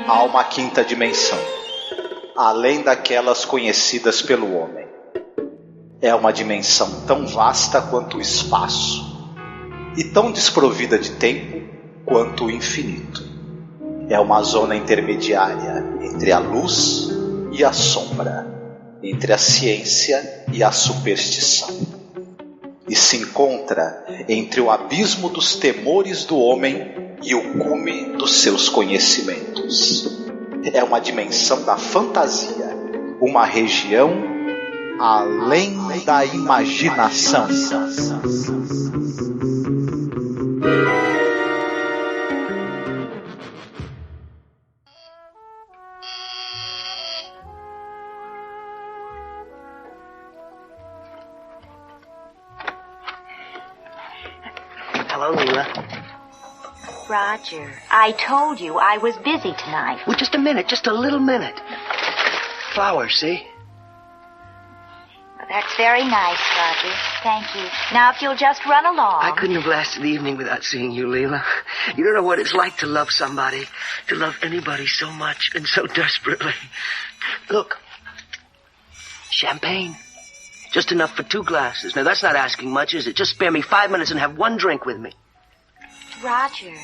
Há uma quinta dimensão, além daquelas conhecidas pelo homem. É uma dimensão tão vasta quanto o espaço, e tão desprovida de tempo quanto o infinito. É uma zona intermediária entre a luz e a sombra, entre a ciência e a superstição, e se encontra entre o abismo dos temores do homem e o cume dos seus conhecimentos. É uma dimensão da fantasia, uma região além da imaginação. Hello, Leela. Roger, I told you I was busy tonight. Well, just a minute, just a little minute. Flowers, see? That's very nice, Roger. Thank you. Now, if you'll just run along. I couldn't have lasted the evening without seeing you, Leela. You don't know what it's like to love somebody, to love anybody so much and so desperately. Look. Champagne. Just enough for 2 glasses. Now, that's not asking much, is it? Just spare me 5 minutes and have 1 drink with me. Roger,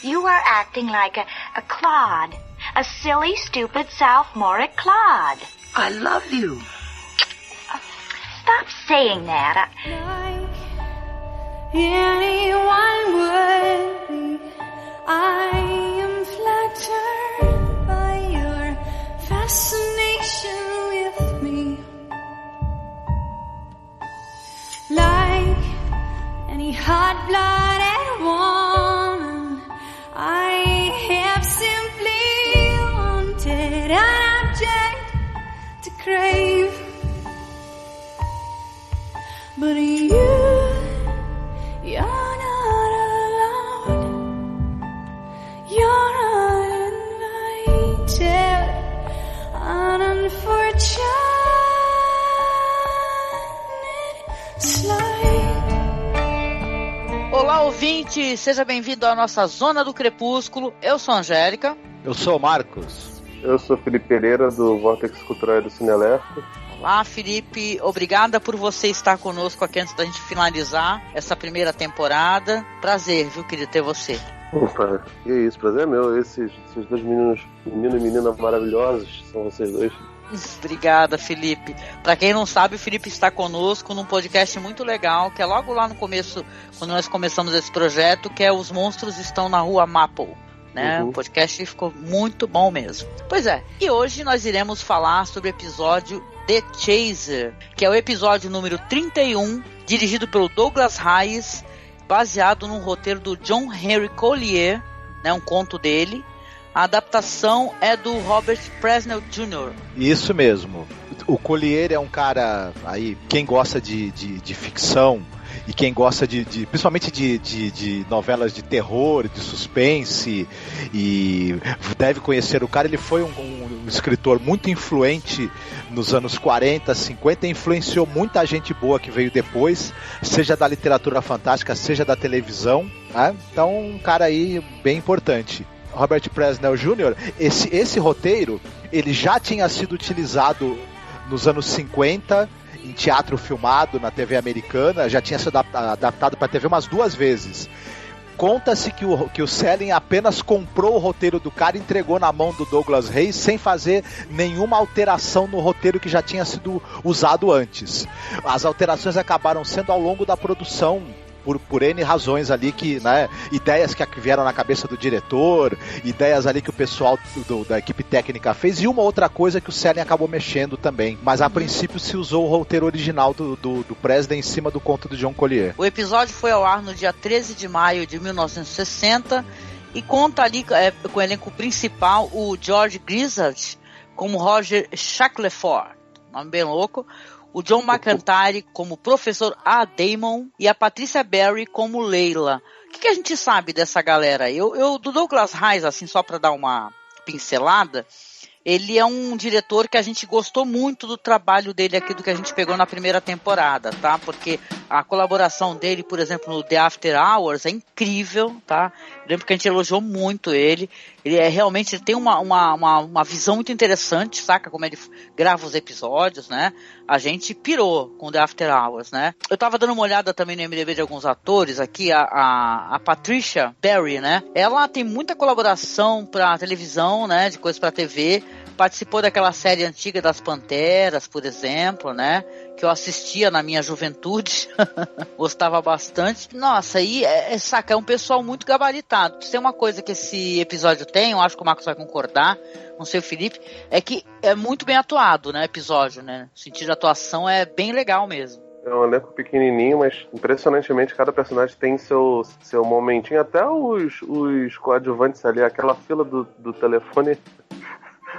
you are acting like a clod. A silly, stupid, sophomoric clod. I love you. Stop saying that. Like anyone would be, I am flattered by your fascination with me. Like any hot-blooded woman, I have simply wanted an object to crave. But you're not allowed. You're not invited. An unfortunate slide. Olá, ouvinte! Seja bem-vindo à nossa Zona do Crepúsculo. Eu sou a Angélica. Eu sou o Marcos. Eu sou Felipe Pereira, do Vortex Cultural e do Cine Alerta. Olá, Felipe. Obrigada por você estar conosco aqui antes da gente finalizar essa primeira temporada. Prazer, viu, querido, ter você. Opa, que isso, prazer é meu. Esses 2 meninos, menino e menina maravilhosos, são vocês dois. Obrigada, Felipe. Pra quem não sabe, o Felipe está conosco num podcast muito legal, que é logo lá no começo, quando nós começamos esse projeto, que é Os Monstros Estão na Rua Maple. Né? O podcast ficou muito bom mesmo. Pois é, e hoje nós iremos falar sobre o episódio The Chaser, que é o episódio número 31, dirigido pelo Douglas Hayes, baseado num roteiro do John Henry Collier, né, um conto dele. A adaptação é do Robert Presnell Jr. Isso mesmo. O Collier é um cara aí, quem gosta de ficção e quem gosta principalmente de novelas de terror, de suspense, e deve conhecer o cara. Ele foi um escritor muito influente nos anos 40, 50, e influenciou muita gente boa que veio depois, seja da literatura fantástica, seja da televisão, né? Então um cara aí bem importante. Robert Presnell Jr., esse roteiro, ele já tinha sido utilizado nos anos 50 em teatro filmado na TV americana, já tinha sido adaptado para a TV umas 2 vezes. Conta-se que o Selling apenas comprou o roteiro do cara e entregou na mão do Douglas Hayes sem fazer nenhuma alteração no roteiro que já tinha sido usado antes. As alterações acabaram sendo ao longo da produção, por N razões ali, que, né, ideias que vieram na cabeça do diretor, ideias ali que o pessoal da equipe técnica fez, e uma outra coisa que o Selling acabou mexendo também. Mas a princípio se usou o roteiro original do Presley em cima do conto do John Collier. O episódio foi ao ar no dia 13 de maio de 1960 e conta ali com o elenco principal o George Grizzard como Roger Shackleford, nome bem louco, o John McIntyre como professor A. Damon e a Patricia Barry como Leila. O que a gente sabe dessa galera? Do Douglas Hayes, assim, só para dar uma pincelada, ele é um diretor que a gente gostou muito do trabalho dele aqui, do que a gente pegou na primeira temporada, tá? Porque A colaboração dele, por exemplo, no The After Hours é incrível, tá? Eu lembro que a gente elogiou muito ele. Ele realmente tem uma visão muito interessante, saca? Como ele grava os episódios, né? A gente pirou com The After Hours, né? Eu tava dando uma olhada também no MDB de alguns atores aqui, a Patricia Berry, né? Ela tem muita colaboração pra televisão, né? De coisas pra TV. Participou daquela série antiga das Panteras, por exemplo, né? Que eu assistia na minha juventude. Gostava bastante. Nossa, aí, saca, é um pessoal muito gabaritado. Tem uma coisa que esse episódio tem, eu acho que o Marcos vai concordar, não sei o Felipe, é que é muito bem atuado, né, episódio, né? O sentido de atuação é bem legal mesmo. É um elenco pequenininho, mas impressionantemente cada personagem tem seu momentinho. Até os coadjuvantes ali, aquela fila do telefone...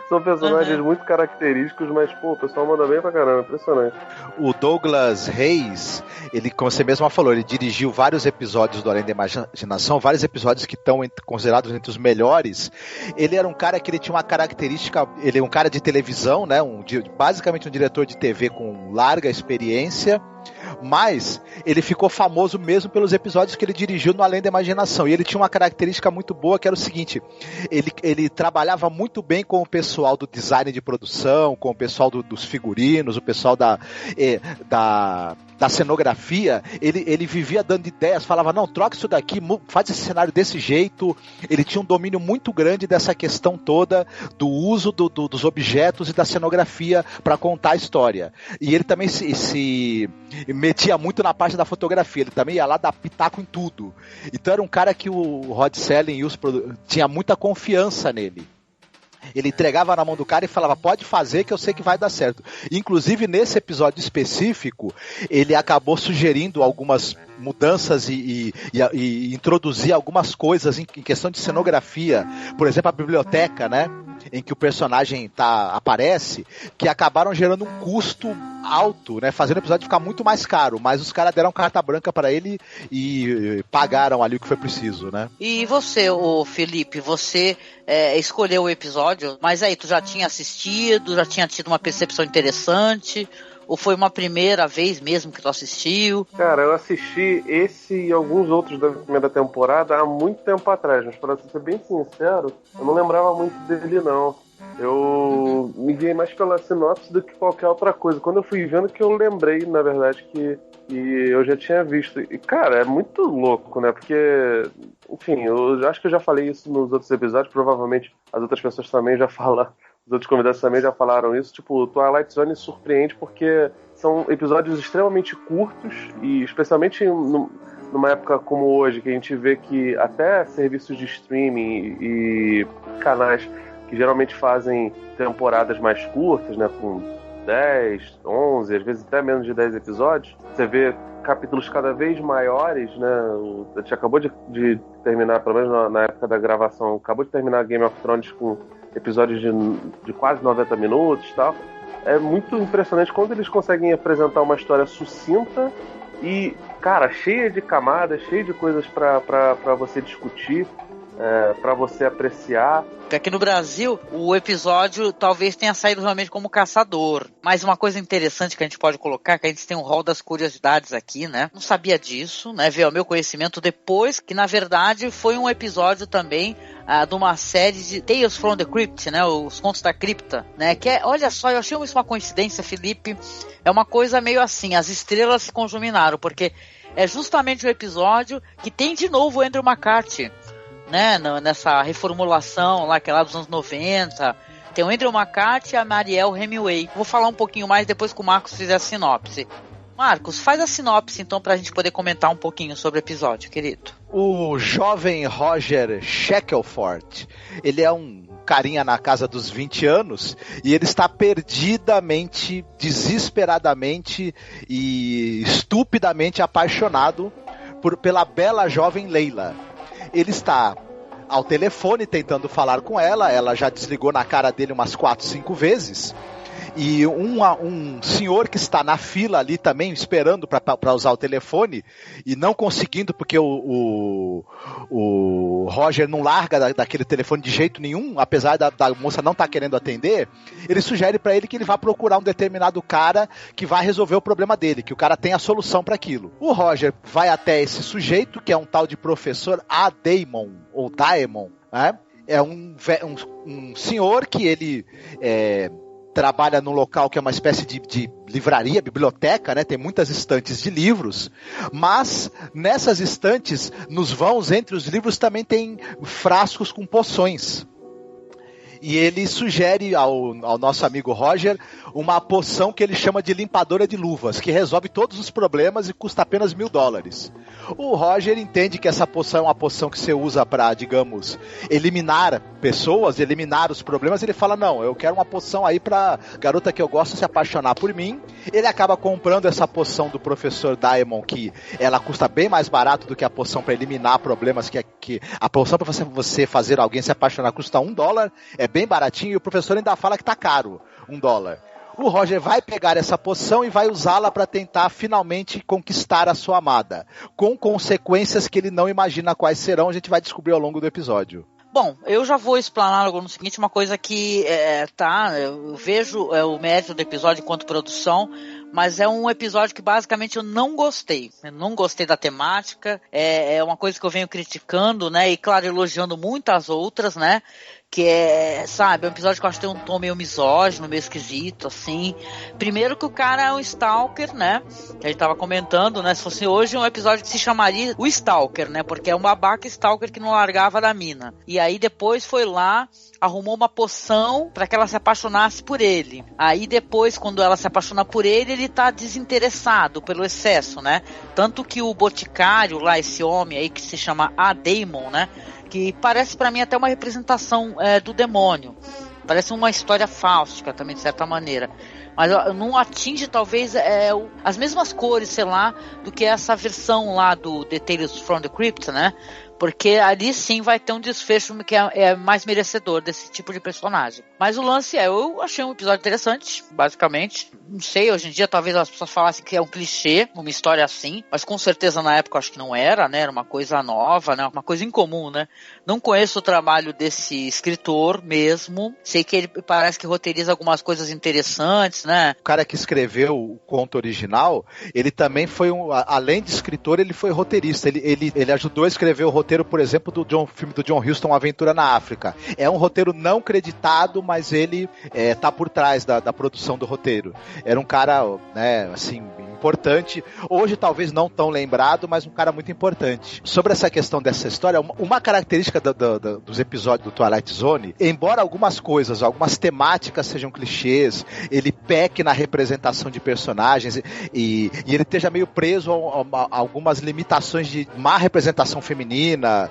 São personagens muito característicos, mas, pô, o pessoal manda bem pra caramba, impressionante. O Douglas Reis, ele, como você mesmo falou, ele dirigiu vários episódios do Além da Imaginação, vários episódios que estão considerados entre os melhores. Ele era um cara que ele tinha uma característica, ele é um cara de televisão, né? Basicamente um diretor de TV com larga experiência, mas ele ficou famoso mesmo pelos episódios que ele dirigiu no Além da Imaginação. E ele tinha uma característica muito boa, que era o seguinte: ele trabalhava muito bem com o pessoal do design de produção, com o pessoal dos figurinos, o pessoal da cenografia. Ele vivia dando ideias, falava, não, troca isso daqui, faz esse cenário desse jeito. Ele tinha um domínio muito grande dessa questão toda do uso dos objetos e da cenografia para contar a história. E ele também se metia muito na parte da fotografia, ele também ia lá dar pitaco em tudo. Então era um cara que o Rod Serling tinha muita confiança nele. Ele entregava na mão do cara e falava, pode fazer que eu sei que vai dar certo. Inclusive, nesse episódio específico, ele acabou sugerindo algumas mudanças e introduzir algumas coisas em questão de cenografia. Por exemplo, a biblioteca, né? Em que o personagem aparece, que acabaram gerando um custo alto, né? Fazendo o episódio ficar muito mais caro. Mas os caras deram carta branca para ele e pagaram ali o que foi preciso, né? E você, Felipe, você escolheu o episódio, mas aí tu já tinha assistido, já tinha tido uma percepção interessante, ou foi uma primeira vez mesmo que tu assistiu? Cara, eu assisti esse e alguns outros da primeira temporada há muito tempo atrás, mas para ser bem sincero, eu não lembrava muito dele não. Eu me guiei mais pela sinopse do que qualquer outra coisa. Quando eu fui vendo que eu lembrei, na verdade, que eu já tinha visto. E, cara, é muito louco, né? Porque, enfim, eu acho que eu já falei isso nos outros episódios, provavelmente as outras pessoas também já falaram, os outros convidados também já falaram isso. Tipo, o Twilight Zone surpreende porque são episódios extremamente curtos e especialmente numa época como hoje, que a gente vê que até serviços de streaming e canais que geralmente fazem temporadas mais curtas, né, com 10, 11, às vezes até menos de 10 episódios, você vê capítulos cada vez maiores, né? A gente acabou de terminar, pelo menos na época da gravação, acabou de terminar Game of Thrones com episódios de quase 90 minutos e tal. É muito impressionante quando eles conseguem apresentar uma história sucinta e, cara, cheia de camadas, cheia de coisas pra você discutir, pra você apreciar. Aqui no Brasil, o episódio talvez tenha saído realmente como caçador. Mas uma coisa interessante que a gente pode colocar, que a gente tem um rol das curiosidades aqui, né? Não sabia disso, né? Veio ao meu conhecimento depois, que na verdade foi um episódio também de uma série de Tales from the Crypt, né? Os Contos da Cripta, né? Que olha só, eu achei isso uma coincidência, Felipe. É uma coisa meio assim, as estrelas se conjuminaram, porque é justamente o episódio que tem de novo o Andrew McCarthy, né, nessa reformulação lá, que é lá dos anos 90. Tem o Andrew McCarthy e a Marielle Hemingway. Vou falar um pouquinho mais depois que o Marcos fizer a sinopse. Marcos, faz a sinopse então pra gente poder comentar um pouquinho sobre o episódio, querido. O jovem Roger Shackelford, ele é um carinha na casa dos 20 anos e ele está perdidamente, desesperadamente e estupidamente apaixonado pela bela jovem Leila. Ele está ao telefone tentando falar com ela, ela já desligou na cara dele umas 4, 5 vezes, e um senhor que está na fila ali também esperando para usar o telefone e não conseguindo porque o Roger não larga daquele telefone de jeito nenhum, apesar da moça não estar querendo atender, ele sugere para ele que ele vá procurar um determinado cara que vai resolver o problema dele, que o cara tem a solução para aquilo. O Roger vai até esse sujeito, que é um tal de professor A. Daemon, ou Daemon, né? É um senhor que ele trabalha num local que é uma espécie de livraria, biblioteca, né? Tem muitas estantes de livros, mas nessas estantes, nos vãos entre os livros, também tem frascos com poções. E ele sugere ao nosso amigo Roger uma poção que ele chama de limpadora de luvas, que resolve todos os problemas e custa apenas $1.000. O Roger entende que essa poção é uma poção que você usa para, digamos, eliminar pessoas, eliminar os problemas. Ele fala, não, eu quero uma poção aí pra garota que eu gosto se apaixonar por mim. Ele acaba comprando essa poção do professor Daemon, que ela custa bem mais barato do que a poção para eliminar problemas, que a poção para você fazer alguém se apaixonar custa $1, é bem baratinho, e o professor ainda fala que tá caro, $1. O Roger vai pegar essa poção e vai usá-la para tentar finalmente conquistar a sua amada, com consequências que ele não imagina quais serão, a gente vai descobrir ao longo do episódio. Bom, eu já vou explanar logo no seguinte, uma coisa que eu vejo o mérito do episódio enquanto produção, mas é um episódio que basicamente eu não gostei. Eu não gostei da temática, é uma coisa que eu venho criticando, né, e claro, elogiando muitas outras, né, que é um episódio que eu acho que tem um tom meio misógino, meio esquisito, assim. Primeiro que o cara é um stalker, né, que a gente tava comentando, né, se fosse hoje um episódio que se chamaria o Stalker, né, porque é um babaca stalker que não largava da mina. E aí depois foi lá, arrumou uma poção para que ela se apaixonasse por ele. Aí depois, quando ela se apaixona por ele, ele tá desinteressado pelo excesso, né, tanto que o boticário lá, esse homem aí que se chama A. Daemon, né, que parece pra mim até uma representação do demônio. Parece uma história fáustica também, de certa maneira. Mas não atinge, talvez, as mesmas cores, sei lá, do que essa versão lá do The Tales from the Crypt, né? Porque ali sim vai ter um desfecho que é mais merecedor desse tipo de personagem. Mas o lance eu achei um episódio interessante, basicamente. Não sei, hoje em dia talvez as pessoas falassem que é um clichê, uma história assim, mas com certeza na época eu acho que não era, né? Era uma coisa nova, né? Uma coisa incomum, né? Não conheço o trabalho desse escritor mesmo. Sei que ele parece que roteiriza algumas coisas interessantes, né? O cara que escreveu o conto original, ele também foi além de escritor, ele foi roteirista. Ele ajudou a escrever o roteiro, por exemplo, do filme do John Huston, Uma Aventura na África. É um roteiro não creditado, mas ele tá por trás da produção do roteiro. Era um cara, né, assim, importante. Hoje talvez não tão lembrado, mas um cara muito importante. Sobre essa questão dessa história, uma característica dos episódios do Twilight Zone, embora algumas temáticas sejam clichês, ele peque na representação de personagens e ele esteja meio preso a algumas limitações de má representação feminina,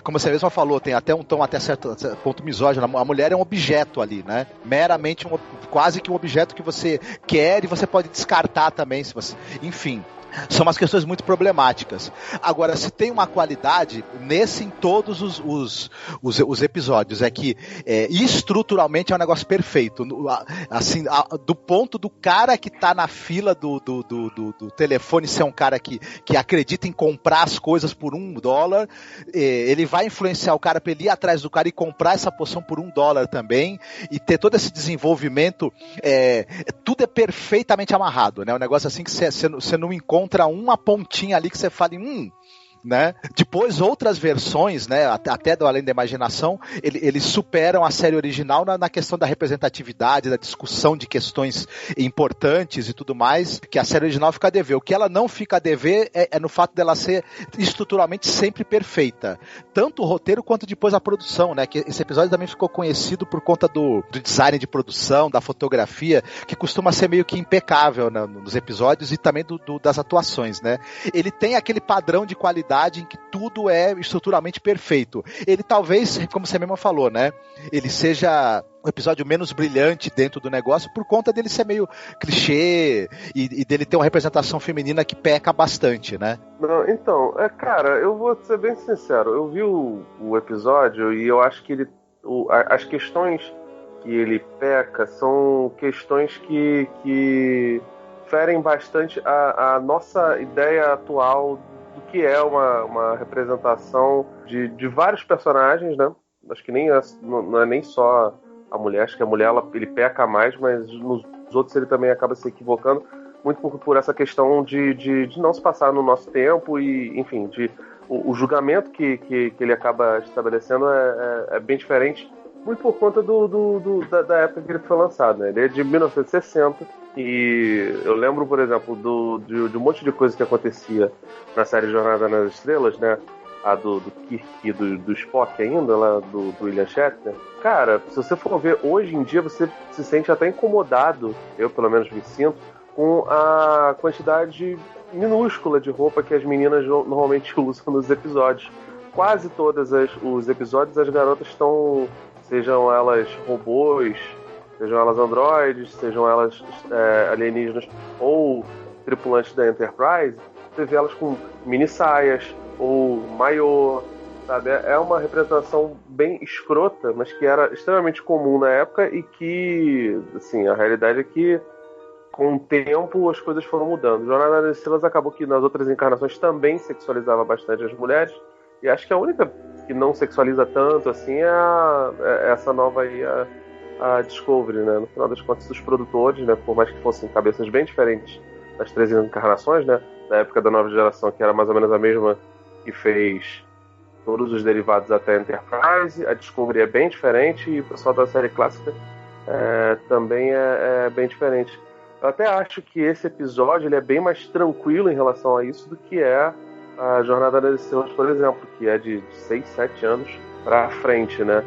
como você mesma falou, tem até um tom até certo ponto misógino. A mulher é um objeto ali, né? Meramente quase que um objeto que você quer e você pode descartar também, se você, enfim. São umas questões muito problemáticas. Agora, se tem uma qualidade em todos os episódios, é que estruturalmente é um negócio perfeito. Assim, do ponto do cara que tá na fila do telefone ser um cara que acredita em comprar as coisas por $1, ele vai influenciar o cara para ele ir atrás do cara e comprar essa poção por $1 também, e ter todo esse desenvolvimento, tudo é perfeitamente amarrado, né? Um negócio assim que você não encontra uma pontinha ali que você fala, né? Depois outras versões, né, até do Além da Imaginação, eles superam a série original na questão da representatividade, da discussão de questões importantes e tudo mais, que a série original fica a dever. O que ela não fica a dever é no fato dela ser estruturalmente sempre perfeita, tanto o roteiro quanto depois a produção, né, que esse episódio também ficou conhecido por conta do design de produção, da fotografia, que costuma ser meio que impecável, né, nos episódios, e também das atuações, né. Ele tem aquele padrão de qualidade em que tudo é estruturalmente perfeito. Ele talvez, como você mesmo falou, né, ele seja um episódio menos brilhante dentro do negócio por conta dele ser meio clichê e dele ter uma representação feminina que peca bastante, né? Não, então, cara, eu vou ser bem sincero, eu vi o episódio e eu acho que as questões que ele peca são questões que ferem bastante a nossa ideia atual do que é uma representação de vários personagens, né? Acho que não é nem só a mulher, acho que a mulher ele peca mais, mas nos outros ele também acaba se equivocando, muito por essa questão de não se passar no nosso tempo e, enfim, o julgamento que ele acaba estabelecendo é bem diferente, muito por conta da época que ele foi lançado, né? Ele é de 1960 e eu lembro, por exemplo, de um monte de coisa que acontecia na série Jornada nas Estrelas, né? A do Kirk e do Spock ainda, lá do William Shatner. Cara, se você for ver, hoje em dia você se sente até incomodado, eu pelo menos me sinto, com a quantidade minúscula de roupa que as meninas normalmente usam nos episódios. Quase todos os episódios as garotas estão, sejam elas robôs, sejam elas androides, sejam elas alienígenas ou tripulantes da Enterprise, você vê elas com mini saias ou maiô, sabe? É uma representação bem escrota, mas que era extremamente comum na época e que, assim, a realidade é que com o tempo as coisas foram mudando. Jornada nas Estrelas acabou que nas outras encarnações também sexualizava bastante as mulheres, e acho que a única que não sexualiza tanto assim é essa nova aí, a Discovery, né? No final das contas, os produtores, né, por mais que fossem cabeças bem diferentes das 3 encarnações, né, da época da nova geração, que era mais ou menos a mesma que fez todos os derivados até a Enterprise, a Discovery é bem diferente e o pessoal da série clássica também é bem diferente. Eu até acho que esse episódio ele é bem mais tranquilo em relação a isso do que é a Jornada nas Estrelas, por exemplo, que é de 6, 7 anos pra frente, né?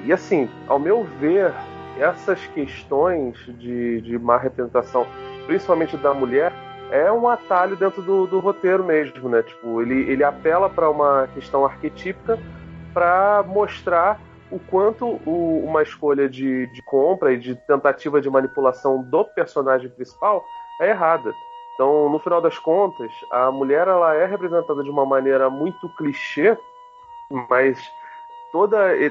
E assim, ao meu ver, essas questões de má representação, principalmente da mulher, é um atalho dentro do roteiro mesmo, né? Tipo, ele apela para uma questão arquetípica para mostrar o quanto uma escolha de compra e de tentativa de manipulação do personagem principal é errada. Então, no final das contas, a mulher ela é representada de uma maneira muito clichê, mas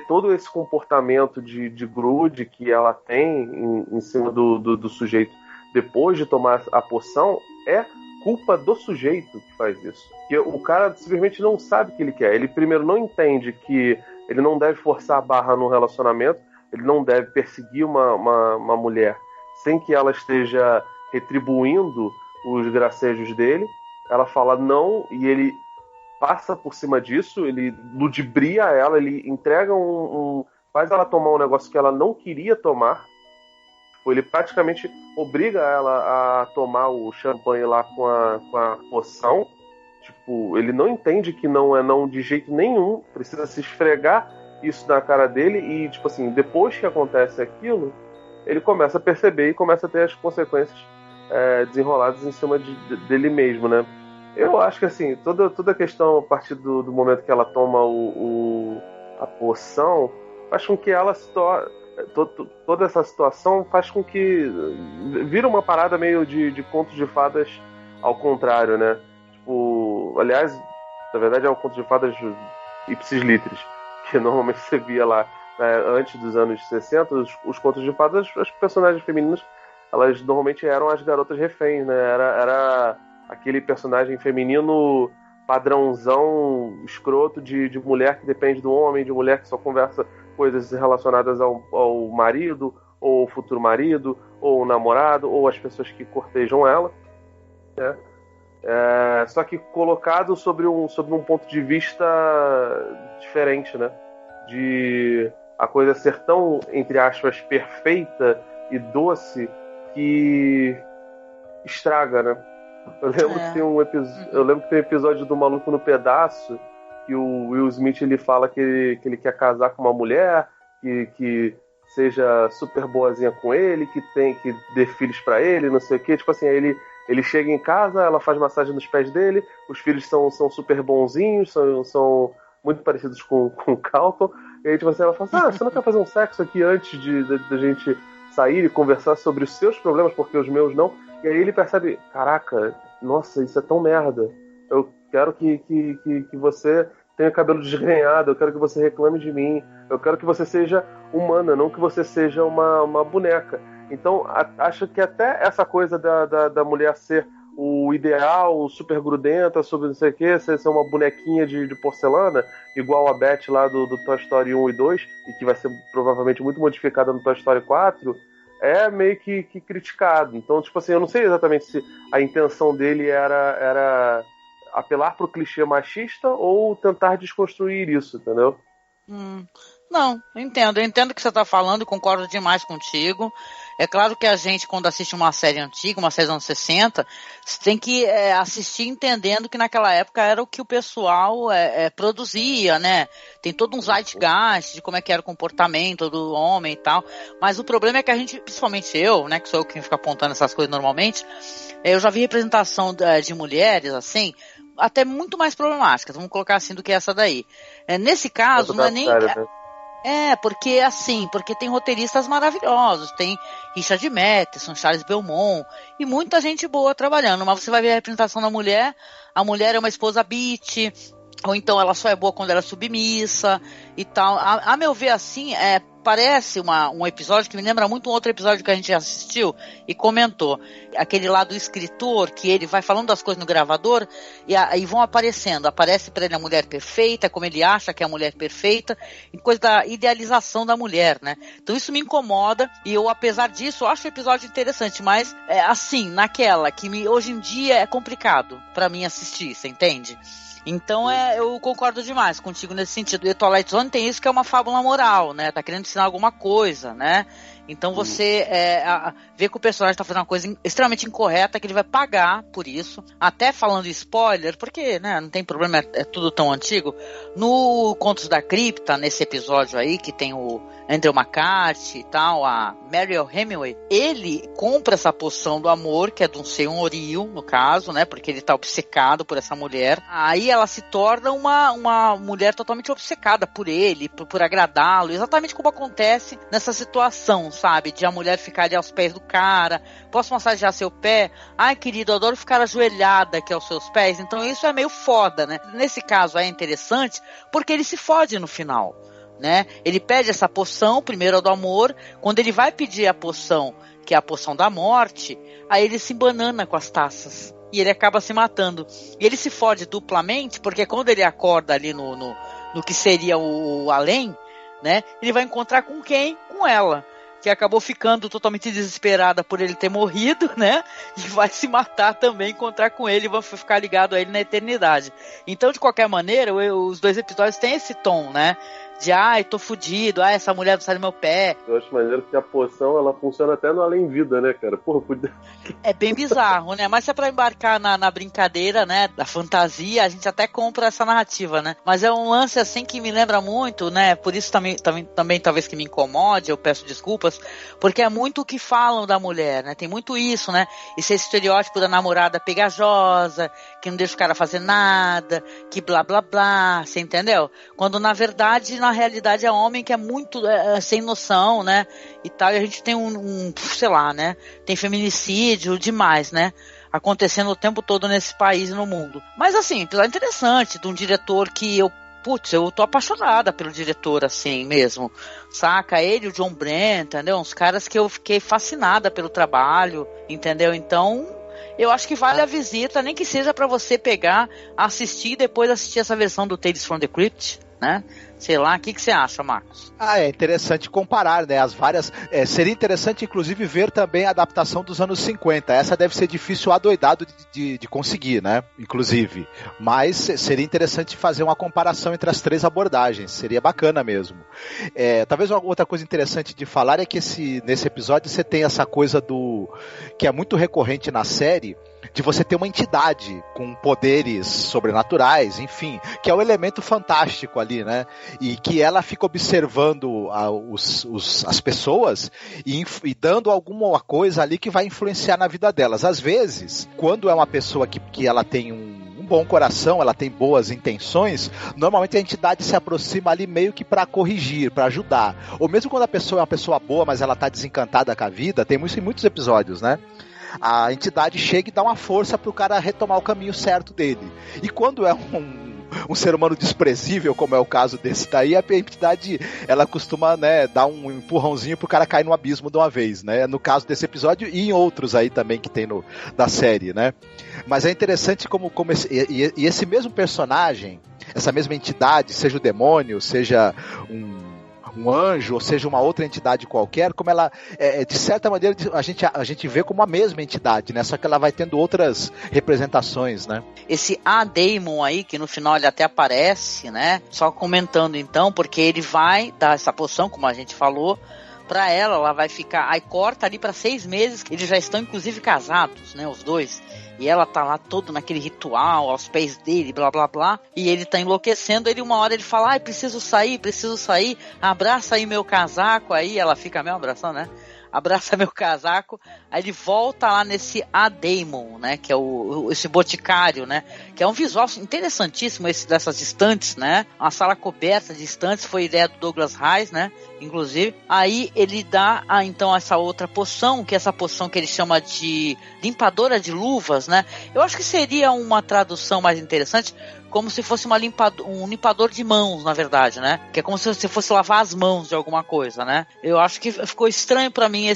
todo esse comportamento de grude que ela tem em cima do sujeito depois de tomar a poção é culpa do sujeito que faz isso. Porque o cara simplesmente não sabe o que ele quer. Ele primeiro não entende que ele não deve forçar a barra num relacionamento, ele não deve perseguir uma mulher sem que ela esteja retribuindo os gracejos dele. Ela fala não e ele passa por cima disso, ele ludibria ela, ele entrega faz ela tomar um negócio que ela não queria tomar. Ele praticamente obriga ela a tomar o champanhe lá com a poção. Tipo, ele não entende que não é não de jeito nenhum, precisa se esfregar isso na cara dele e, tipo assim, depois que acontece aquilo, ele começa a perceber e começa a ter as consequências desenroladas em cima dele mesmo, né? Eu acho que, assim, toda a questão a partir do momento que ela toma a poção faz com que ela se torne... Toda essa situação faz com que vira uma parada meio de contos de fadas ao contrário, né? Tipo, aliás, na verdade é um conto de fadas ipsis litteris, que normalmente você via lá, né, antes dos anos 60, os contos de fadas, as personagens femininas, elas normalmente eram as garotas reféns, né? Era aquele personagem feminino padrãozão escroto de mulher que depende do homem, de mulher que só conversa coisas relacionadas ao marido, ou ao futuro marido, ou o namorado, ou as pessoas que cortejam ela, né? Só que colocado sobre um ponto de vista diferente, né? De a coisa ser tão, entre aspas, perfeita e doce que estraga, né? Eu lembro que tem um episódio do Maluco no Pedaço que o Will Smith ele fala que ele quer casar com uma mulher que seja super boazinha com ele, que dê filhos pra ele, não sei o que. Tipo assim, aí ele chega em casa, ela faz massagem nos pés dele, os filhos são super bonzinhos, são muito parecidos com o Carlton. E aí, tipo assim, ela fala assim, você não quer fazer um sexo aqui antes da gente sair e conversar sobre os seus problemas, porque os meus não? E aí ele percebe, caraca, nossa, isso é tão merda. Eu quero que você tenha cabelo desgrenhado, eu quero que você reclame de mim, eu quero que você seja humana, não que você seja uma boneca. Então, acho que até essa coisa da mulher ser o ideal, super grudenta, sobre não sei o que, ser uma bonequinha de porcelana, igual a Beth lá do Toy Story 1 e 2, e que vai ser provavelmente muito modificada no Toy Story 4, é meio que criticado. Então, tipo assim, eu não sei exatamente se a intenção dele era apelar pro clichê machista ou tentar desconstruir isso, entendeu? Não, eu entendo o que você está falando e concordo demais contigo. É claro que a gente, quando assiste uma série antiga, uma série dos anos 60, tem que assistir entendendo que naquela época era o que o pessoal produzia, né? Tem todo um zeitgeist de como é que era o comportamento do homem e tal. Mas o problema é que a gente, principalmente eu, né, que sou eu quem fica apontando essas coisas normalmente, eu já vi representação de mulheres, assim, até muito mais problemáticas, vamos colocar assim, do que essa daí. Nesse caso, não é nem... porque tem roteiristas maravilhosos, tem Richard Matheson, Charles Belmont e muita gente boa trabalhando, mas você vai ver a representação da mulher, a mulher é uma esposa bitch, ou então ela só é boa quando ela é submissa e tal. A meu ver, assim, parece um episódio que me lembra muito um outro episódio que a gente assistiu e comentou. Aquele lá do escritor, que ele vai falando das coisas no gravador e vão aparecendo. Aparece para ele a mulher perfeita, como ele acha que é a mulher perfeita, e coisa da idealização da mulher, né? Então isso me incomoda e eu, apesar disso, acho o episódio interessante, mas assim, naquela que hoje em dia é complicado para mim assistir, você entende? Então eu concordo demais contigo nesse sentido. E o Twilight Zone tem isso que é uma fábula moral, né? Tá querendo ensinar alguma coisa, né? Então você vê que o personagem tá fazendo uma coisa extremamente incorreta, que ele vai pagar por isso. Até falando spoiler, porque, né, não tem problema, é tudo tão antigo. No Contos da Cripta, nesse episódio aí, que tem o Andrew McCarthy e tal, a Mariel Hemingway, ele compra essa poção do amor, que é de um senhorio, no caso, né, porque ele tá obcecado por essa mulher. Aí ela se torna uma mulher totalmente obcecada por ele, por agradá-lo, exatamente como acontece nessa situação, sabe, de a mulher ficar ali aos pés do cara. Posso massagear seu pé? Ai, querido, eu adoro ficar ajoelhada aqui aos seus pés. Então isso é meio foda, né? Nesse caso é interessante porque ele se fode no final, né? Ele pede essa poção, primeiro do amor. Quando ele vai pedir a poção, que é a poção da morte, aí ele se embanana com as taças e ele acaba se matando. E ele se fode duplamente porque quando ele acorda ali no que seria o além, né? Ele vai encontrar com quem? Com ela, que acabou ficando totalmente desesperada por ele ter morrido, né? E vai se matar também, encontrar com ele e vai ficar ligado a ele na eternidade. Então, de qualquer maneira, os dois episódios têm esse tom, né? De, ai, tô fudido, ai, essa mulher não sai do meu pé. Eu acho maneiro que a poção, ela funciona até no além-vida, né, cara? Porra, podia... É bem bizarro, né? Mas se é pra embarcar na brincadeira, né, da fantasia, a gente até compra essa narrativa, né? Mas é um lance, assim, que me lembra muito, né? Por isso também talvez que me incomode, eu peço desculpas, porque é muito o que falam da mulher, né? Tem muito isso, né? Esse estereótipo da namorada pegajosa, que não deixa o cara fazer nada, que blá, blá, blá, você entendeu? Quando, na verdade, na realidade é homem que é muito sem noção, né, e tal, e a gente tem sei lá, né, tem feminicídio demais, né, acontecendo o tempo todo nesse país e no mundo. Mas assim, episódio interessante, de um diretor que eu tô apaixonada pelo diretor, assim mesmo, saca? Ele, o John Brent, entendeu? Uns caras que eu fiquei fascinada pelo trabalho, entendeu? Então, eu acho que vale a visita, nem que seja pra você pegar, assistir e depois assistir essa versão do Tales from the Crypt, né? Sei lá, o que você acha, Marcos? É interessante comparar, né, as várias... seria interessante, inclusive, ver também a adaptação dos anos 50. Essa deve ser difícil adoidado de conseguir, né, inclusive. Mas seria interessante fazer uma comparação entre as três abordagens. Seria bacana mesmo. Talvez uma outra coisa interessante de falar é que nesse episódio você tem essa coisa que é muito recorrente na série, de você ter uma entidade com poderes sobrenaturais, enfim, que é o elemento fantástico ali, né? E que ela fica observando as pessoas e dando alguma coisa ali que vai influenciar na vida delas. Às vezes, quando é uma pessoa que ela tem um bom coração, ela tem boas intenções, normalmente a entidade se aproxima ali meio que para corrigir, para ajudar. Ou mesmo quando a pessoa é uma pessoa boa, mas ela tá desencantada com a vida, tem isso em muitos episódios, né? A entidade chega e dá uma força pro cara retomar o caminho certo dele. E quando é um um ser humano desprezível, como é o caso desse daí, a entidade, ela costuma, né, dar um empurrãozinho pro cara cair no abismo de uma vez, né? No caso desse episódio e em outros aí também que tem da série, né? Mas é interessante como esse mesmo personagem, essa mesma entidade, seja o demônio, seja um anjo, ou seja, uma outra entidade qualquer, como ela, de certa maneira, a gente vê como a mesma entidade, né? Só que ela vai tendo outras representações, né? Esse A-Daemon aí, que no final ele até aparece, né? Só comentando então, porque ele vai dar essa poção, como a gente falou, pra ela vai ficar, aí corta ali pra 6 meses, eles já estão inclusive casados, né, os dois, e ela tá lá todo naquele ritual, aos pés dele, blá blá blá, e ele tá enlouquecendo, uma hora ele fala, ai, preciso sair, abraça aí meu casaco, aí ela fica mesmo abraçando, né, abraça meu casaco, aí ele volta lá nesse A-Daemon, né, que é esse boticário, né, que é um visual interessantíssimo esse dessas estantes, né, uma sala coberta de estantes, foi ideia do Douglas Reis, né, inclusive, aí ele dá então essa outra poção, que é essa poção que ele chama de limpadora de luvas, né, eu acho que seria uma tradução mais interessante, como se fosse um limpador de mãos, na verdade, né? Que é como se você fosse lavar as mãos de alguma coisa, né? Eu acho que ficou estranho pra mim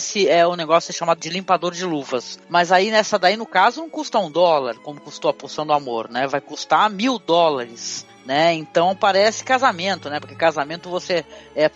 o negócio chamado de limpador de luvas. Mas aí nessa daí, no caso, não custa $1, como custou a poção do amor, né? Vai custar $1.000. Né? Então parece casamento, né? Porque casamento você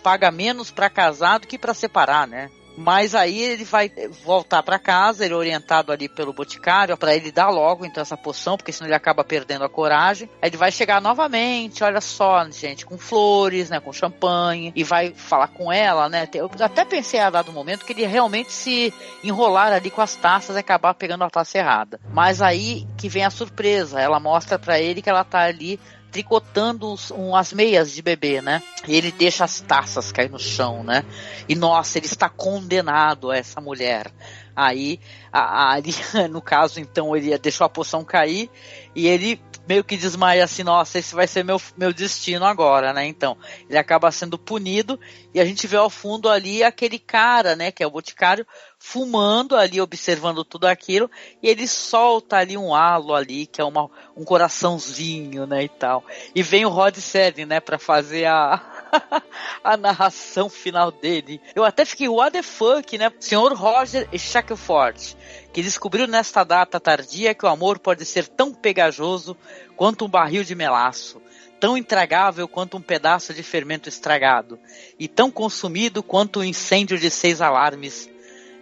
paga menos pra casar do que pra separar, né? Mas aí ele vai voltar para casa, ele é orientado ali pelo boticário para ele dar logo então essa poção, porque senão ele acaba perdendo a coragem. Aí ele vai chegar novamente, olha só, gente, com flores, né, com champanhe, e vai falar com ela, né? Eu até pensei a dado momento que ele realmente se enrolar ali com as taças e acabar pegando a taça errada. Mas aí que vem a surpresa, ela mostra para ele que ela tá ali tricotando as meias de bebê, né? E ele deixa as taças cair no chão, né? E nossa, ele está condenado a essa mulher. Aí, ali, no caso, então, ele deixou a poção cair e ele meio que desmaia assim, nossa, esse vai ser meu destino agora, né? Então, ele acaba sendo punido e a gente vê ao fundo ali aquele cara, né, que é o boticário, fumando ali, observando tudo aquilo, e ele solta ali um halo ali, que é um coraçãozinho, né, e tal. E vem o Rod Serling, né, pra fazer a narração final dele. Eu até fiquei, what the fuck, né? Sr. Roger Shackelford, que descobriu nesta data tardia que o amor pode ser tão pegajoso quanto um barril de melaço, tão intragável quanto um pedaço de fermento estragado, e tão consumido quanto um incêndio de 6 alarmes,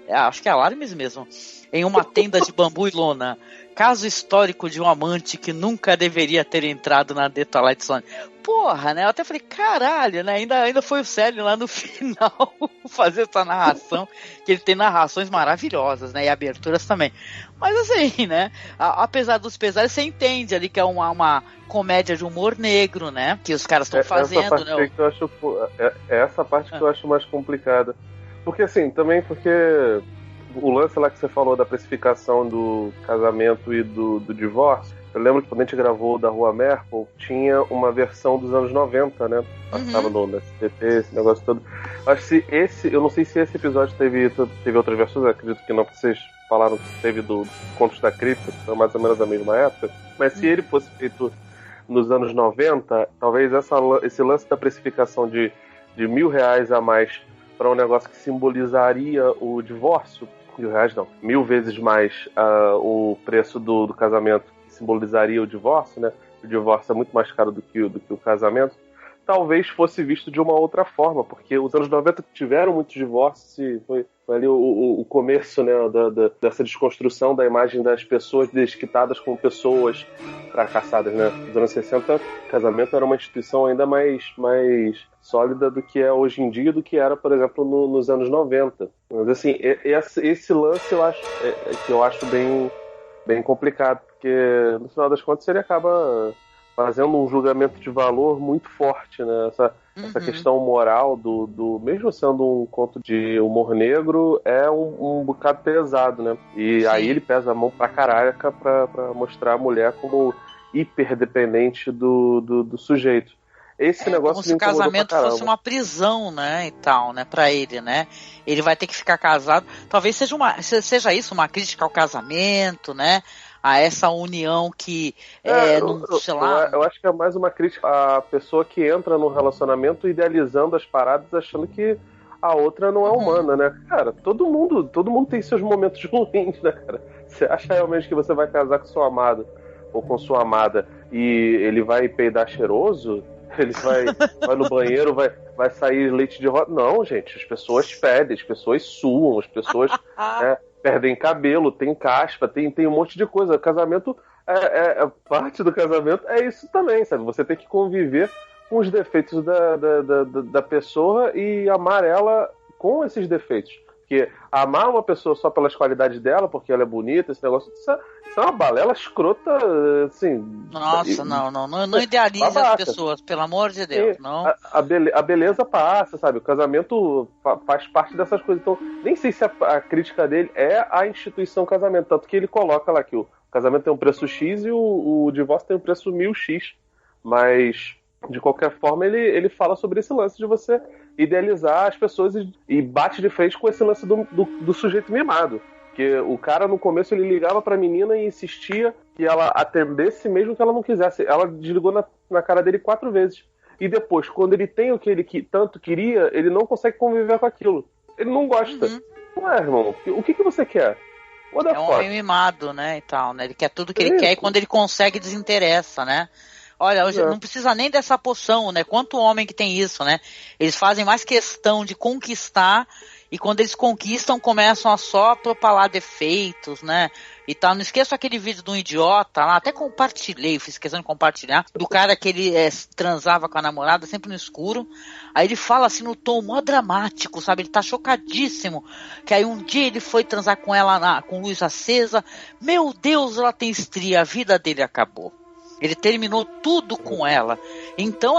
acho que é alarmes mesmo, em uma tenda de bambu e lona. Caso histórico de um amante que nunca deveria ter entrado na The Twilight Zone. Porra, né? Eu até falei, caralho, né? Ainda foi o Célio lá no final fazer essa narração, que ele tem narrações maravilhosas, né? E aberturas também. Mas assim, né? Apesar dos pesares, você entende ali que é uma comédia de humor negro, né? Que os caras estão fazendo, essa parte né? que eu acho, essa parte que eu acho mais complicada. Porque assim, também porque o lance lá que você falou da precificação do casamento e do divórcio, eu lembro que quando a gente gravou da Rua Merkel, tinha uma versão dos anos 90, né? Passava no SBT, esse negócio todo. Acho que eu não sei se esse episódio teve outras versões, acredito que não, porque vocês falaram que teve do Contos da Cripta, que foi mais ou menos a mesma época, mas se ele fosse feito nos anos 90, talvez esse lance da precificação de R$1.000 a mais para um negócio que simbolizaria o divórcio, R$1.000 não, 1.000 vezes mais o preço do casamento, que simbolizaria o divórcio, né? O divórcio é muito mais caro do que o casamento. Talvez fosse visto de uma outra forma, porque os anos 90 tiveram muitos divórcios, foi ali o começo, né, dessa desconstrução da imagem das pessoas desquitadas como pessoas fracassadas, né? Nos anos 60, o casamento era uma instituição ainda mais sólida do que é hoje em dia, do que era, por exemplo, nos anos 90. Mas assim, esse lance eu acho bem complicado, porque no final das contas ele acaba fazendo um julgamento de valor muito forte, né? Essa questão moral do mesmo sendo um conto de humor negro, é um bocado pesado, né? E sim, aí ele pesa a mão pra caraca pra mostrar a mulher como hiperdependente do sujeito. Esse negócio como se o casamento fosse uma prisão, né, e tal, né, pra ele, né? Ele vai ter que ficar casado. Talvez seja isso, uma crítica ao casamento, né? a essa união que, sei lá... Eu acho que é mais uma crítica à pessoa que entra num relacionamento idealizando as paradas, achando que a outra não é humana, né? Cara, todo mundo tem seus momentos ruins, né, cara? Você acha realmente que você vai casar com seu amado ou com sua amada e ele vai peidar cheiroso? Ele vai no banheiro, vai sair leite de rosa? Não, gente, as pessoas fedem, as pessoas suam, as pessoas perdem cabelo, tem caspa, tem um monte de coisa. O casamento, parte do casamento é isso também, sabe? Você tem que conviver com os defeitos da pessoa e amar ela com esses defeitos. Porque amar uma pessoa só pelas qualidades dela, porque ela é bonita, esse negócio, isso é uma balela escrota, assim... Nossa, não idealize as pessoas, pelo amor de Deus, não. A beleza passa, sabe? O casamento faz parte dessas coisas. Então, nem sei se a crítica dele é a instituição casamento, tanto que ele coloca lá que o casamento tem um preço X e o divórcio tem um preço 1000X. Mas... de qualquer forma, ele fala sobre esse lance de você idealizar as pessoas e bate de frente com esse lance do sujeito mimado. Porque o cara, no começo, ele ligava pra menina e insistia que ela atendesse mesmo que ela não quisesse. Ela desligou na cara dele 4 vezes. E depois, quando ele tem o que ele tanto queria, ele não consegue conviver com aquilo. Ele não gosta. Ué, irmão, o que você quer? É um homem mimado, né, e tal, né? Ele quer tudo que ele quer e quando ele consegue, desinteressa, né? Olha, hoje não precisa nem dessa poção, né? Quanto homem que tem isso, né? Eles fazem mais questão de conquistar e quando eles conquistam começam a só propalar defeitos, né? E tal. Não esqueço aquele vídeo de um idiota lá, até compartilhei, fiz questão de compartilhar, do cara que ele transava com a namorada sempre no escuro. Aí ele fala assim no tom mó dramático, sabe? Ele tá chocadíssimo. Que aí um dia ele foi transar com ela com luz acesa. Meu Deus, ela tem estria, a vida dele acabou. Ele terminou tudo com ela. Então,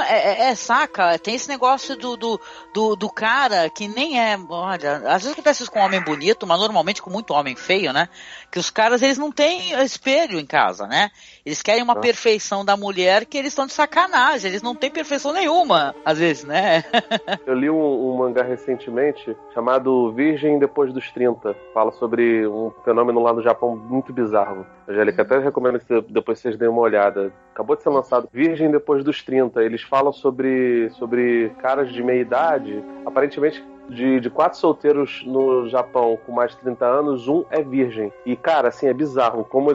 saca? Tem esse negócio do cara que nem é... Olha, às vezes acontece isso com um homem bonito, mas normalmente com muito homem feio, né? Que os caras, eles não têm espelho em casa, né? Eles querem uma perfeição da mulher que eles estão de sacanagem. Eles não têm perfeição nenhuma, às vezes, né? Eu li um mangá recentemente chamado Virgem Depois dos 30. Fala sobre um fenômeno lá no Japão muito bizarro. Angélica, até recomendo que depois vocês deem uma olhada. Acabou de ser lançado Virgem Depois dos 30. Eles falam sobre caras de meia idade. Aparentemente, de 4 solteiros no Japão com mais de 30 anos, um é virgem. E, cara, assim, é bizarro. Como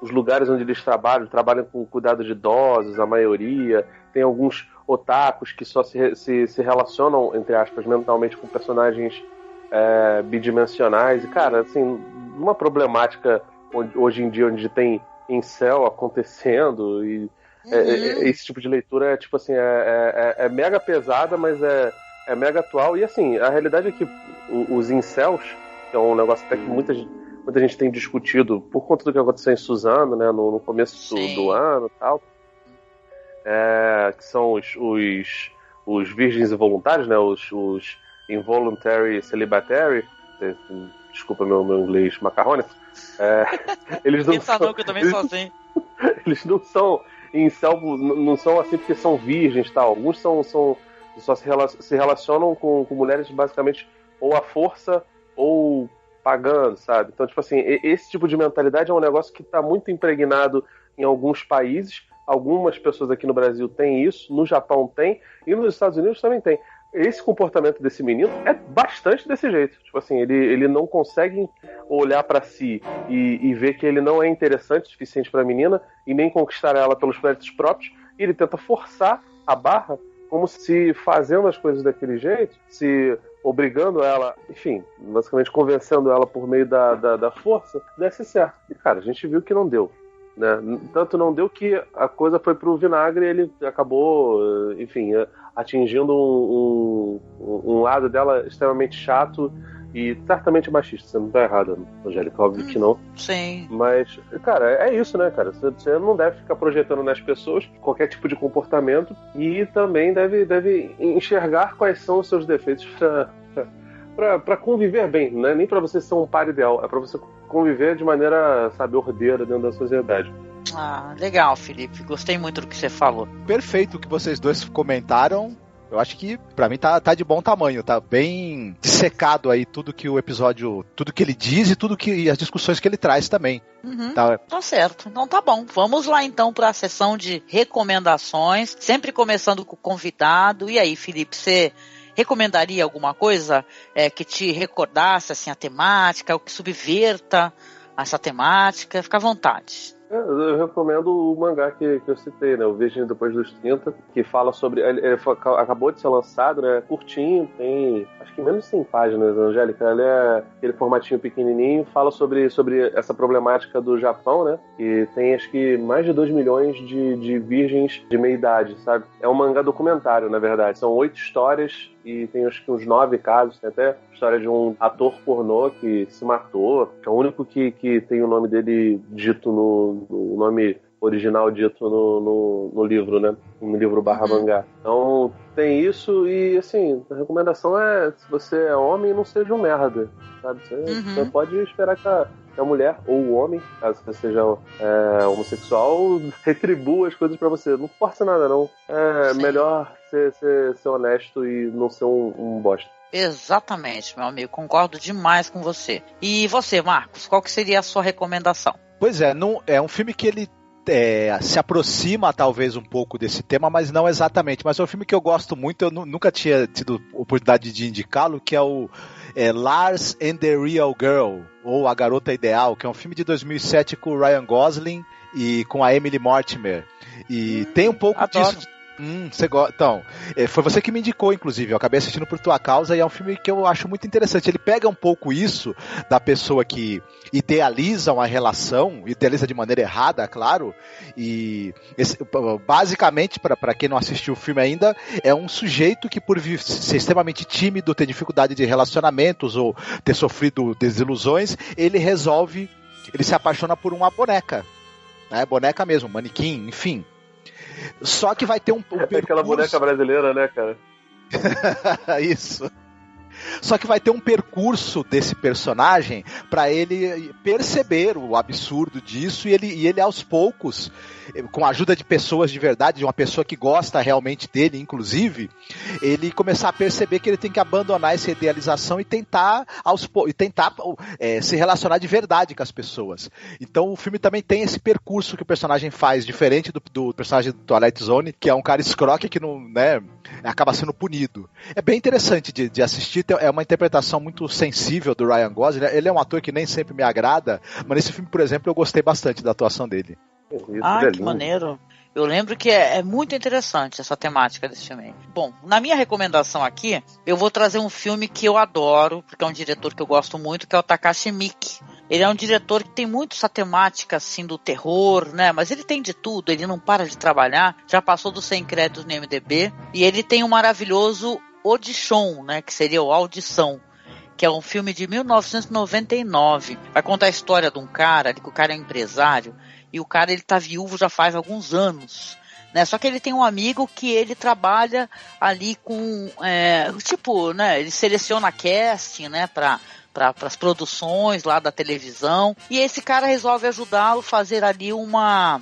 os lugares onde eles trabalham com cuidado de idosos, a maioria. Tem alguns otakus que só se relacionam, entre aspas, mentalmente com personagens bidimensionais. E, cara, assim, uma problemática hoje em dia onde tem incel acontecendo e esse tipo de leitura tipo assim, é mega pesada, mas é mega atual. E assim, a realidade é que os incels, que é um negócio até que muita gente tem discutido por conta do que aconteceu em Suzano, né, no começo do ano e tal, que são os virgens involuntários, né, os involuntary celibatary, desculpa meu inglês macarrônico, eles não são, que eu também sou assim. Eles não são incel, não são assim porque são virgens, tal. Alguns só se relacionam com mulheres basicamente ou à força ou pagando, sabe? Então, tipo assim, esse tipo de mentalidade é um negócio que está muito impregnado em alguns países. Algumas pessoas aqui no Brasil têm isso, no Japão tem, e nos Estados Unidos também tem. Esse comportamento desse menino é bastante desse jeito. Tipo assim, ele não consegue olhar pra si e ver que ele não é interessante o suficiente pra menina e nem conquistar ela pelos méritos próprios. E ele tenta forçar a barra como se fazendo as coisas daquele jeito, se obrigando ela, enfim, basicamente convencendo ela por meio da força, desse certo. E, cara, a gente viu que não deu. Né? Tanto não deu que a coisa foi pro vinagre e ele acabou, enfim, atingindo um lado dela extremamente chato e certamente machista. Você não tá errada, Angélica, óbvio que não. Sim. Mas, cara, é isso, né, cara? Você não deve ficar projetando nas pessoas qualquer tipo de comportamento e também deve enxergar quais são os seus defeitos pra conviver bem, né? Nem pra você ser um par ideal, é pra você conviver de maneira, sabe, ordeira dentro da sociedade. Ah, legal, Felipe. Gostei muito do que você falou. Perfeito o que vocês dois comentaram. Eu acho que pra mim tá de bom tamanho, tá bem dissecado aí tudo que o episódio, tudo que ele diz e as discussões que ele traz também. Tá certo. Então tá bom. Vamos lá então para a sessão de recomendações, sempre começando com o convidado. E aí, Felipe, você recomendaria alguma coisa que te recordasse assim, a temática, o que subverta essa temática? Fica à vontade. Eu recomendo o mangá que eu citei, né? O Virgem Depois dos 30, que fala sobre... acabou de ser lançado, né? Curtinho, tem acho que menos de 100 páginas, Angélica. Ele é aquele formatinho pequenininho, fala sobre essa problemática do Japão, né? E tem acho que mais de 2 milhões de virgens de meia idade, sabe? É um mangá documentário, na verdade. São 8 histórias e tem acho que uns 9 casos. Tem até a história de um ator pornô que se matou, que é o único que tem o nome dele dito no nome original dito no livro, né? No livro /mangá. Então tem isso e assim, a recomendação é, se você é homem, não seja um merda, sabe? Você pode esperar que a mulher ou o homem, caso você seja homossexual, retribua as coisas pra você. Não força nada, não. É melhor ser honesto e não ser um bosta. Exatamente, meu amigo. Concordo demais com você. E você, Marcos, qual que seria a sua recomendação? Pois é, é um filme que ele se aproxima talvez um pouco desse tema, mas não exatamente. Mas é um filme que eu gosto muito, eu nunca tinha tido oportunidade de indicá-lo, que é o Lars and the Real Girl, ou A Garota Ideal, que é um filme de 2007 com o Ryan Gosling e com a Emily Mortimer. E tem um pouco disso... Você gosta. Então, foi você que me indicou, inclusive. Eu acabei assistindo por tua causa e é um filme que eu acho muito interessante. Ele pega um pouco isso da pessoa que idealiza uma relação, idealiza de maneira errada, claro. E basicamente, para quem não assistiu o filme ainda, é um sujeito que, por ser extremamente tímido, ter dificuldade de relacionamentos ou ter sofrido desilusões, ele se apaixona por uma boneca, né? Boneca mesmo, manequim, enfim. Só que vai ter um percurso... Aquela boneca brasileira, né, cara? Isso. Só que vai ter um percurso desse personagem para ele perceber o absurdo disso e ele aos poucos, com a ajuda de pessoas de verdade, de uma pessoa que gosta realmente dele, inclusive, ele começar a perceber que ele tem que abandonar essa idealização e tentar se relacionar de verdade com as pessoas. Então o filme também tem esse percurso que o personagem faz, diferente do personagem do Twilight Zone, que é um cara escroque que não, né, acaba sendo punido. É bem interessante de assistir. É uma interpretação muito sensível do Ryan Gosling. Ele é um ator que nem sempre me agrada, mas nesse filme, por exemplo, eu gostei bastante da atuação dele. Que maneiro. Eu lembro que é muito interessante essa temática desse filme. Bom, na minha recomendação aqui, eu vou trazer um filme que eu adoro, porque é um diretor que eu gosto muito, que é o Takashi Miike. Ele é um diretor que tem muito essa temática, assim, do terror, né? Mas ele tem de tudo, ele não para de trabalhar. Já passou dos 100 créditos no IMDb. E ele tem um maravilhoso Audition, né? Que seria o Audição, que é um filme de 1999. Vai contar a história de um cara, que o cara é um empresário, e o cara, ele tá viúvo já faz alguns anos, né? Só que ele tem um amigo que ele trabalha ali com, né? Ele seleciona casting, né? Para as produções lá da televisão, e esse cara resolve ajudá-lo a fazer ali uma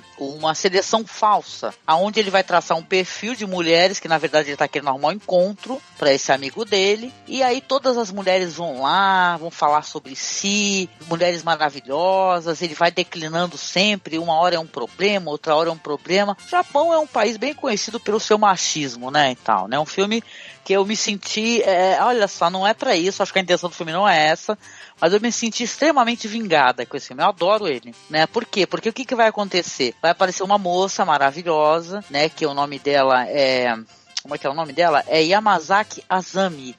seleção falsa, aonde ele vai traçar um perfil de mulheres que na verdade ele está querendo arrumar um encontro para esse amigo dele, e aí todas as mulheres vão lá, vão falar sobre si, mulheres maravilhosas, ele vai declinando sempre, uma hora é um problema, outra hora é um problema. O Japão é um país bem conhecido pelo seu machismo, né, e tal, né, um filme que eu me senti, olha só, não é pra isso, acho que a intenção do filme não é essa, mas eu me senti extremamente vingada com esse filme, eu adoro ele, né, por quê? Porque o que vai acontecer? Vai aparecer uma moça maravilhosa, né, que o nome dela como é que é o nome dela? É Yamazaki Azami,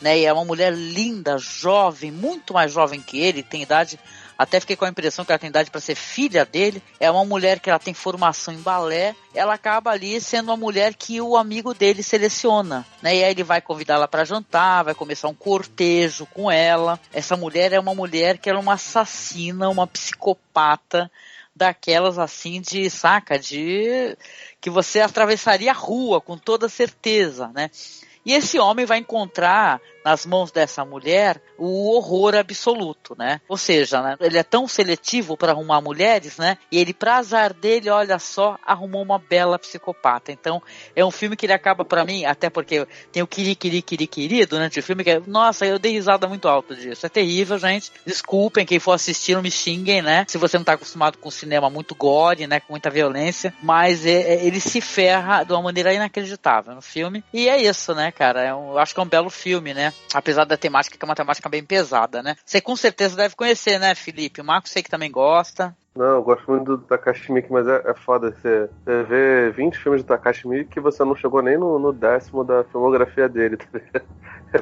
né, e é uma mulher linda, jovem, muito mais jovem que ele, tem idade... Até fiquei com a impressão que ela tem idade para ser filha dele. É uma mulher que ela tem formação em balé. Ela acaba ali sendo uma mulher que o amigo dele seleciona, né? E aí ele vai convidá-la para jantar, vai começar um cortejo com ela. Essa mulher é uma mulher que era uma assassina, uma psicopata, daquelas assim de, saca, de que você atravessaria a rua com toda certeza, né? E esse homem vai encontrar nas mãos dessa mulher o horror absoluto, né? Ou seja, né, ele é tão seletivo para arrumar mulheres, né? E ele, pra azar dele, olha só, arrumou uma bela psicopata. Então, é um filme que ele acaba, pra mim, até porque tem o Kiri durante o filme, que é, nossa, eu dei risada muito alto disso. É terrível, gente. Desculpem, quem for assistir, não me xinguem, né? Se você não tá acostumado com cinema muito gore, né? Com muita violência, mas ele se ferra de uma maneira inacreditável no filme. E é isso, né, cara? Eu acho que é um belo filme, né? Apesar da temática, que é uma temática bem pesada, né? Você com certeza deve conhecer, né, Felipe? O Marcos sei que também gosta. Não, eu gosto muito do Takashi Miike, mas é foda. Você vê 20 filmes do Takashi Miike que você não chegou nem no 10º da filmografia dele, tá ligado?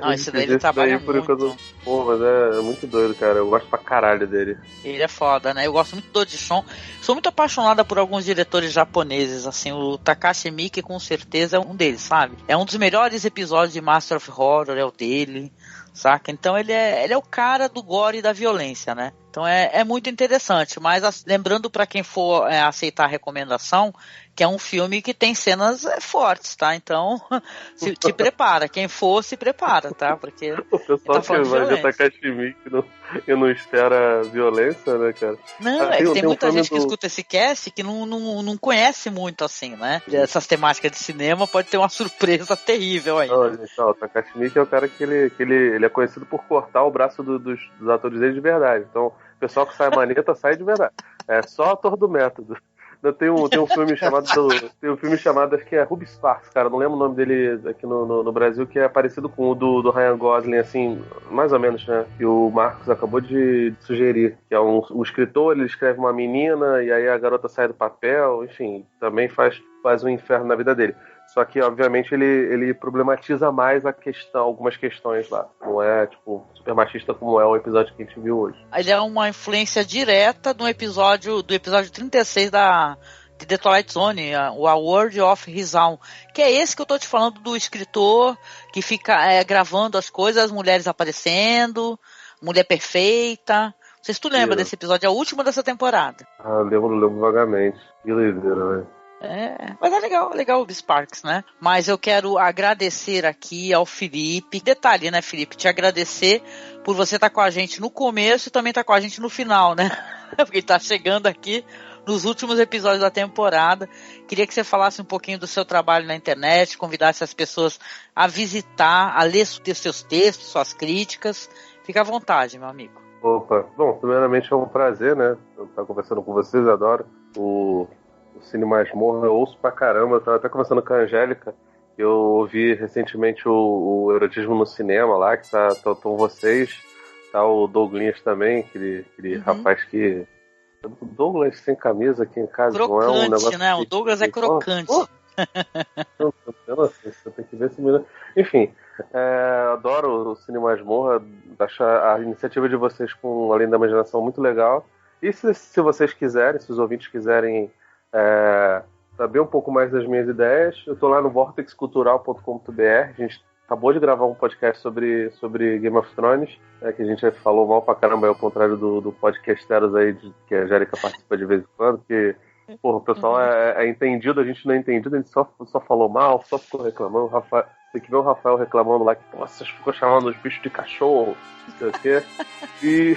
Não, esse daí ele trabalha muito. Pô, mas é muito doido, cara. Eu gosto pra caralho dele. Ele é foda, né? Eu gosto muito do Audition. Sou muito apaixonada por alguns diretores japoneses, assim. O Takashi Miike, com certeza, é um deles, sabe? É um dos melhores episódios de Master of Horror, é o dele, saca? Então ele é o cara do gore e da violência, né? Então é muito interessante, mas lembrando para quem for aceitar a recomendação, que é um filme que tem cenas fortes, tá? Então, te prepara. Quem for, se prepara, tá? Porque o pessoal que vai ver Takashi Miike e não espera violência, né, cara? Não, é que tem muita gente que escuta esse cast que não conhece muito, assim, né? Essas temáticas de cinema, pode ter uma surpresa terrível aí. Não, gente, o Takashi Miike é o cara que ele é conhecido por cortar o braço dos atores dele de verdade. Então, o pessoal que sai maneta sai de verdade. É só ator do método. Tem um filme chamado acho que é Ruby Sparks, cara, não lembro o nome dele aqui no Brasil, que é parecido com o do Ryan Gosling, assim, mais ou menos, né? Que o Marcos acabou de sugerir, que é o escritor, ele escreve uma menina e aí a garota sai do papel, enfim, também faz um inferno na vida dele. Só que, obviamente, ele problematiza mais algumas questões lá. Não é, tipo, super machista como é o episódio que a gente viu hoje. Ele é uma influência direta do episódio 36 de The Twilight Zone, o A World of His Own, que é esse que eu tô te falando do escritor que fica gravando as coisas, as mulheres aparecendo, mulher perfeita. Não sei se tu lembra desse episódio, é o último dessa temporada. Ah, lembro vagamente. Que doideira, velho. Mas é legal o Sparks, né? Mas eu quero agradecer aqui ao Felipe. Detalhe, né, Felipe? Te agradecer por você estar com a gente no começo e também estar com a gente no final, né? Porque ele tá chegando aqui nos últimos episódios da temporada. Queria que você falasse um pouquinho do seu trabalho na internet, convidasse as pessoas a visitar, a ler seus textos, suas críticas. Fica à vontade, meu amigo. Opa, bom, primeiramente é um prazer, né? Eu estar conversando com vocês, adoro o Cine Masmorra, eu ouço pra caramba. Eu tava até conversando com a Angélica. Eu ouvi recentemente o Erotismo no Cinema lá, que estão vocês, tá o Douglas também, aquele rapaz que... Douglas sem camisa aqui em casa. Crocante, não é um negócio, né? O Douglas é crocante. Você tem que ver esse menino. Enfim, adoro o Cine Masmorra, acho a iniciativa de vocês com Além da Imaginação muito legal. E se vocês quiserem, se os ouvintes quiserem saber um pouco mais das minhas ideias, eu tô lá no vortexcultural.com.br. A gente acabou de gravar um podcast sobre Game of Thrones, que a gente falou mal pra caramba, ao contrário do podcasteros aí, que a Angélica participa de vez em quando, que porra, o pessoal é entendido, a gente não é entendido, a gente só falou mal, só ficou reclamando. Tem que ver o Rafael reclamando lá que, vocês ficam chamando os bichos de cachorro, não sei o quê. E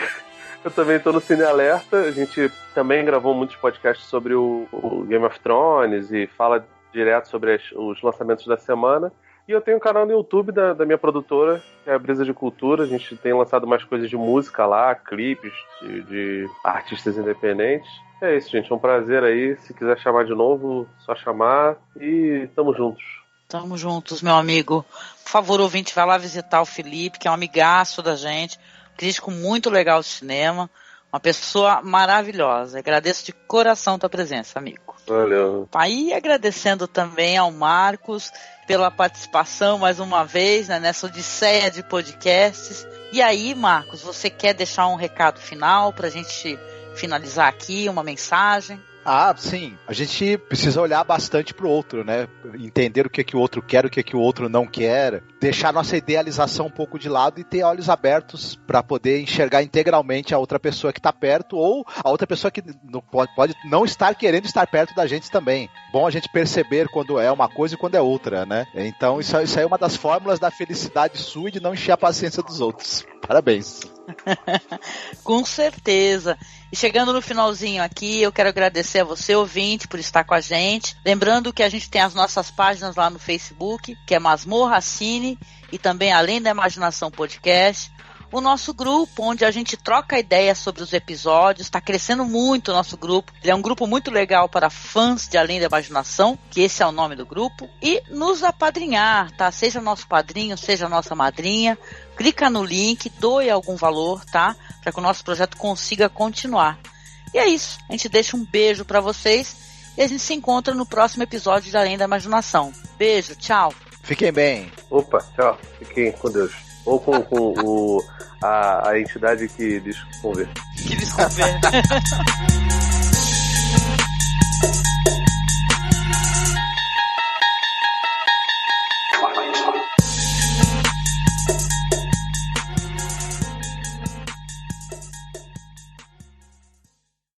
eu também tô no Cine Alerta, a gente também gravou muitos podcasts sobre o Game of Thrones e fala direto sobre os lançamentos da semana. E eu tenho um canal no YouTube da minha produtora, que é a Brisa de Cultura. A gente tem lançado mais coisas de música lá, clipes de artistas independentes. É isso, gente, é um prazer aí. Se quiser chamar de novo, só chamar. E tamo juntos. Tamo juntos, meu amigo. Por favor, ouvinte, vai lá visitar o Felipe, que é um amigaço da gente. Crítico muito legal de cinema, uma pessoa maravilhosa. Agradeço de coração a tua presença, amigo. Valeu. Aí agradecendo também ao Marcos pela participação mais uma vez, né, nessa odisseia de podcasts. E aí, Marcos, você quer deixar um recado final pra gente finalizar aqui, uma mensagem? Ah, sim. A gente precisa olhar bastante pro outro, né? Entender o que o outro quer, o que o outro não quer. Deixar nossa idealização um pouco de lado e ter olhos abertos para poder enxergar integralmente a outra pessoa que tá perto ou a outra pessoa que pode não estar querendo estar perto da gente também. Bom a gente perceber quando é uma coisa e quando é outra, né? Então isso aí é uma das fórmulas da felicidade sua e de não encher a paciência dos outros. Parabéns. Com certeza. E chegando no finalzinho aqui, eu quero agradecer a você, ouvinte, por estar com a gente. Lembrando que a gente tem as nossas páginas lá no Facebook, que é Masmorra Cine e também Além da Imaginação Podcast. O nosso grupo, onde a gente troca ideias sobre os episódios, está crescendo muito o nosso grupo. Ele é um grupo muito legal para fãs de Além da Imaginação, que esse é o nome do grupo. E nos apadrinhar, tá? Seja nosso padrinho, seja nossa madrinha. Clica no link, doe algum valor, tá? Para que o nosso projeto consiga continuar. E é isso. A gente deixa um beijo para vocês e a gente se encontra no próximo episódio de Além da Imaginação. Beijo, tchau. Fiquem bem. Opa, tchau. Fiquem com Deus. Ou com a entidade que lhes convê. Que lhes convê.